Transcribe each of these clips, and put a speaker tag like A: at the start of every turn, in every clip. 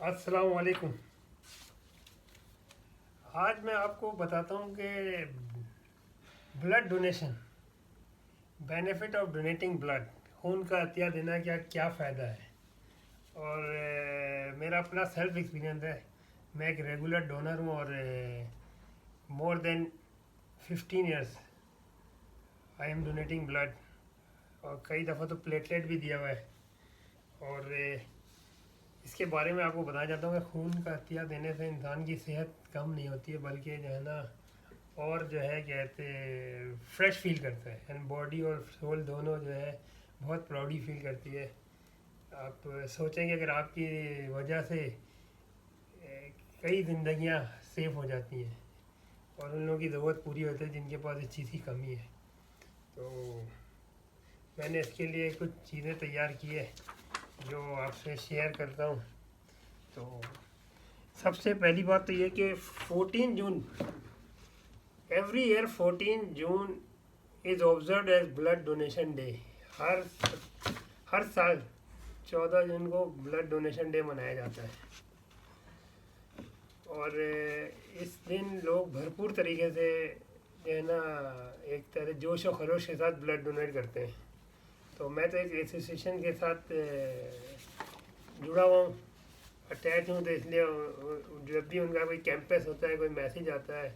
A: अस्सलाम वालेकुम। आज मैं आपको बताता हूँ कि blood donation, benefit of donating blood, खून का अतिया देना क्या क्या फ़ायदा है। और मेरा अपना सेल्फ एक्सपीरियंस है। मैं एक रेगुलर डोनर हूँ और more than 15 years I am donating blood, और कई दफ़ा तो प्लेटलेट भी दिया हुआ है। और इसके बारे में आपको बताना चाहता हूँ कि खून का अतिया देने से इंसान की सेहत कम नहीं होती है, बल्कि जो है ना, और जो है कहते फ्रेश फील करता है, एंड बॉडी और सोल दोनों जो है बहुत प्राउडी फील करती है। आप सोचेंगे अगर आपकी वजह से कई ज़िंदगियां सेफ हो जाती हैं और उन लोगों की ज़रूरत पूरी होती है जिनके पास इस चीज़ की कमी है। तो मैंने इसके लिए कुछ चीज़ें तैयार की है जो आपसे शेयर करता हूँ। तो सबसे पहली बात तो ये कि 14 जून, every year 14 June is observe as blood donation day. हर हर साल 14 जून को ब्लड डोनेशन डे मनाया जाता है। और इस दिन लोग भरपूर तरीके से जो है ना, एक तरह जोश और खरोश के साथ ब्लड डोनेट करते हैं। तो मैं तो एक एसोसिएशन के साथ जुड़ा हुआ हूँ, अटैच हूँ, तो इसलिए जब भी उनका कोई कैंपस होता है, कोई मैसेज आता है,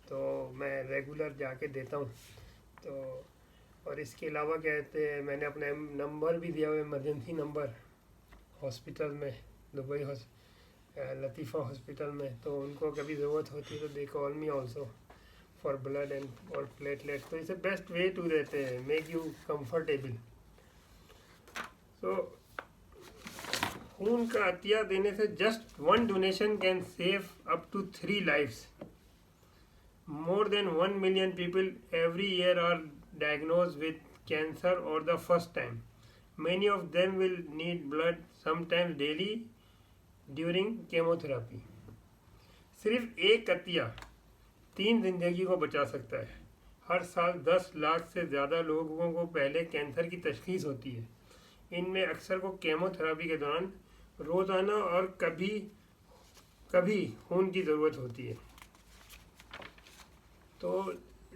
A: तो मैं रेगुलर जाके देता हूँ। तो और इसके अलावा क्या कहते हैं, मैंने अपना नंबर भी दिया हुआ है, इमरजेंसी नंबर, हॉस्पिटल में, दुबई लतीफ़ा हॉस्पिटल में। तो उनको कभी ज़रूरत होती है तो they call me also for blood and और प्लेटलेट। तो इसे बेस्ट वे टू देते हैं, मेक यू कंफर्टेबल। तो खून का अतिया देने से just one donation can save up to 3 lives. More than 1 million people every year are diagnosed with cancer or the first time. Many of them will need blood sometimes daily during chemotherapy. सिर्फ एक कतिया 3 जिंदगी को बचा सकता है। हर साल 10 लाख से ज़्यादा लोगों को पहले कैंसर की तशखीस होती है। इनमें अक्सर को केमोथेरेपी के दौरान रोज़ाना और कभी कभी खून की ज़रूरत होती है। तो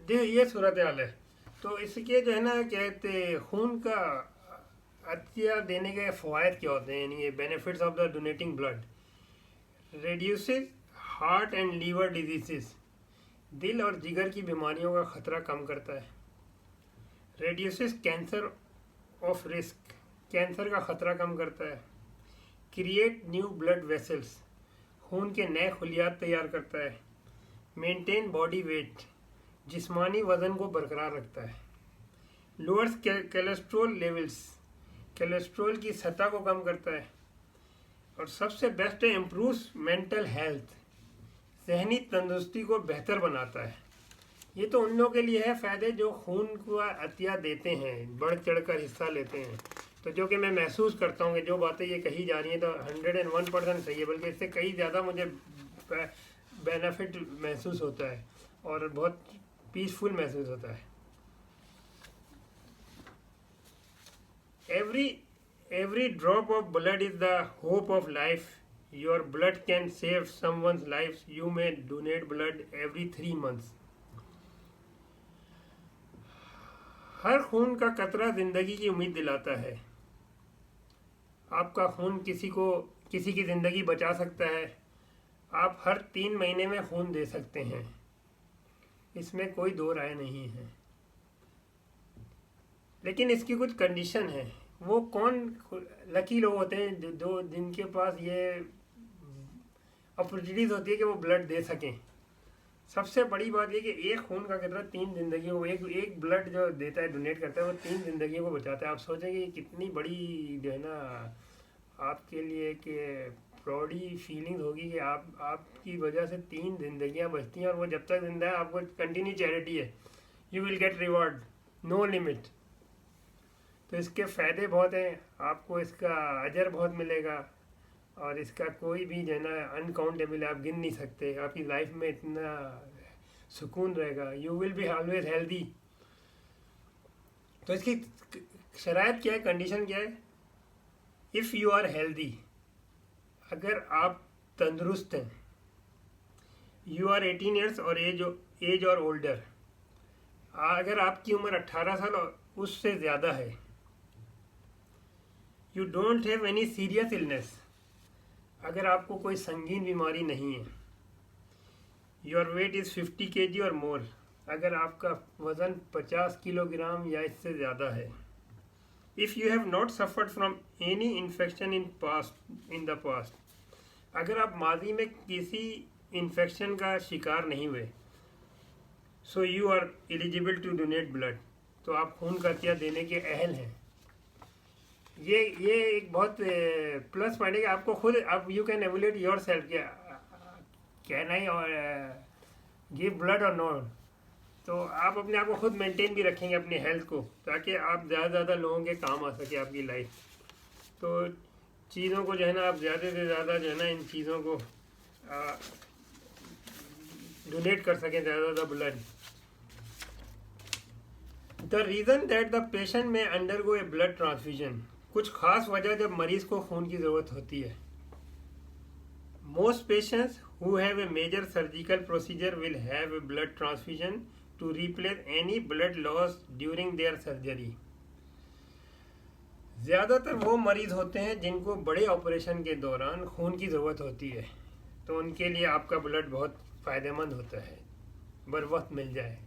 A: ये सूरत हाल है। तो इसके जो है ना, कहते खून का अतिया देने के फ़वाद क्या होते हैं, यानी ये benefits of the donating blood. Reduces heart and liver diseases, दिल और जिगर की बीमारियों का खतरा कम करता है। Reduces cancer of risk, cancer का खतरा कम करता है। क्रिएट न्यू ब्लड वेसल्स, खून के नए खलियात तैयार करता है। मेंटेन बॉडी वेट, जिस्मानी वज़न को बरकरार रखता है। लोअर्स कोलेस्ट्रोल लेवल्स, कोलेस्ट्रोल की सतह को कम करता है। और सबसे बेस्ट है, इम्प्रूव्स मेंटल हेल्थ, जहनी तंदुरुस्ती को बेहतर बनाता है। ये तो उन लोगों के लिए है फ़ायदे जो खून का अतिया देते हैं, बढ़ चढ़ कर हिस्सा लेते हैं। तो जो कि मैं महसूस करता हूँ कि जो बातें ये कही जा रही हैं तो 101% सही है, बल्कि इससे कई ज़्यादा मुझे बेनिफिट महसूस होता है और बहुत पीसफुल महसूस होता है। Every drop of blood is the hope of life. Your blood can save someone's life. You may donate blood every 3 months. हर खून का कतरा जिंदगी की उम्मीद दिलाता है। आपका खून किसी की ज़िंदगी बचा सकता है। आप हर 3 महीने में खून दे सकते हैं, इसमें कोई दो राय नहीं है। लेकिन इसकी कुछ कंडीशन है। वो कौन लकी लोग होते हैं जो जिनके पास ये अपॉर्चुनिटीज़ होती है कि वो ब्लड दे सकें। सबसे बड़ी बात ये कि एक खून का कितना 3 जिंदगियों को, एक ब्लड जो देता है, डोनेट करता है, वो 3 जिंदगियों को बचाता है। आप सोचेंगे कितनी बड़ी जो है ना आपके लिए कि प्राउडी फीलिंग होगी कि आपकी वजह से 3 जिंदगियां बचती हैं, और वो जब तक जिंदा है आपको कंटिन्यू चैरिटी है। You will get reward, no limit. तो इसके फ़ायदे बहुत हैं, आपको इसका अजर बहुत मिलेगा, और इसका कोई भी जो है ना अनकाउंटेबल, आप गिन नहीं सकते। आपकी लाइफ में इतना सुकून रहेगा, you will be always healthy. तो इसकी शराइत क्या है, कंडीशन क्या है? इफ़ यू आर हेल्दी, अगर आप तंदुरुस्त हैं, यू आर 18 ईयर्स और एज और ओल्डर, अगर आपकी उम्र 18 साल और उससे ज़्यादा है, you don't have any serious illness, अगर आपको कोई संगीन बीमारी नहीं है, योर वेट इज़ 50 kg और मोर, अगर आपका वज़न 50 किलोग्राम या इससे ज़्यादा है, if you have not suffered from any infection in the past, अगर आप माजी में किसी इन्फेक्शन का शिकार नहीं हुए, so you are eligible to donate blood, तो आप खून का अतिया देने के अहल हैं। ये एक बहुत प्लस पॉइंट है कि आपको खुद आप you can evaluate yourself, can I और गिव ब्लड और नॉट, तो आप अपने आप को खुद मेंटेन भी रखेंगे अपनी हेल्थ को, ताकि आप ज़्यादा से ज़्यादा लोगों के काम आ सके आपकी लाइफ। तो चीज़ों को जो है ना आप ज़्यादा से ज़्यादा जो है ना इन चीज़ों को डोनेट कर सकें, ज़्यादा से ज़्यादा blood. The reason that the patient में अंडरगो ए ब्लड ट्रांसफ्यूजन, कुछ खास वजह जब मरीज को खून की ज़रूरत होती है। Most patients who have a major surgical procedure will have a blood transfusion to replace any blood loss during their surgery. ज़्यादातर वो मरीज होते हैं जिनको बड़े ऑपरेशन के दौरान खून की ज़रूरत होती है, तो उनके लिए आपका ब्लड बहुत फ़ायदेमंद होता है, बर वक्त मिल जाए,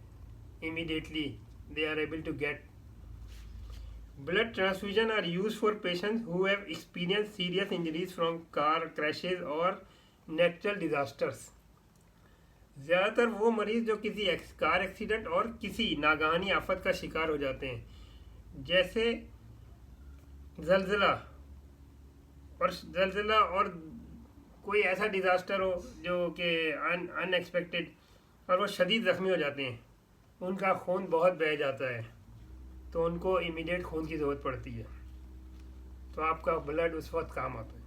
A: immediately they are able to get. Blood transfusion are used for patients who have experienced serious injuries from car crashes or natural disasters. ज़्यादातर वो मरीज़ जो किसी कार एक्सीडेंट और किसी नागहानी आफत का शिकार हो जाते हैं, जैसे ज़लज़ला और कोई ऐसा डिज़ास्टर हो जो कि अनएक्सपेक्टेड और वो शदीद ज़ख्मी हो जाते हैं, उनका खून बहुत बह जाता है, तो उनको इमीडिएट खून की ज़रूरत पड़ती है, तो आपका ब्लड उस वक्त काम आता है।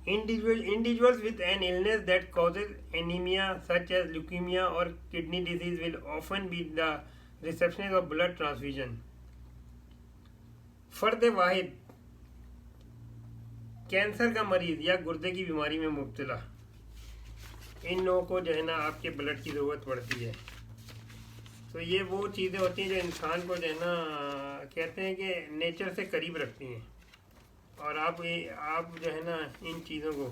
A: Individuals with an illness that causes anemia such as leukemia or kidney disease will often be the receptionist of blood transfusion. फर्द वाहिद, कैंसर का मरीज या गुर्दे की बीमारी में मुब्तला, इन लोगों को जो है ना आपके ब्लड की ज़रूरत पड़ती है। तो ये वो चीज़ें होती हैं जो इंसान को जो है ना कहते हैं कि नेचर से करीब रखती हैं, और आप जो है ना इन चीज़ों को